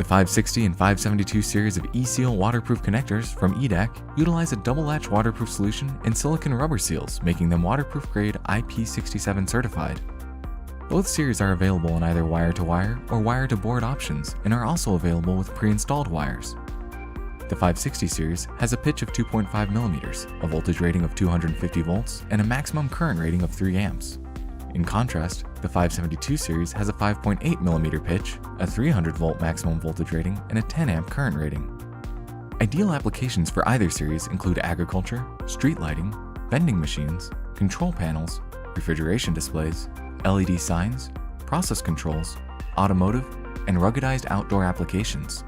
The 560 and 572 series of E-Seal waterproof connectors from EDAC utilize a double-latch waterproof solution and silicone rubber seals, making them waterproof-grade IP67 certified. Both series are available in either wire-to-wire or wire-to-board options and are also available with pre-installed wires. The 560 series has a pitch of 2.5 millimeters, a voltage rating of 250 volts, and a maximum current rating of 3 amps. In contrast, the 572 series has a 5.8 millimeter pitch, a 300 volt maximum voltage rating, and a 10 amp current rating. Ideal applications for either series include agriculture, street lighting, vending machines, control panels, refrigeration displays, LED signs, process controls, automotive, and ruggedized outdoor applications.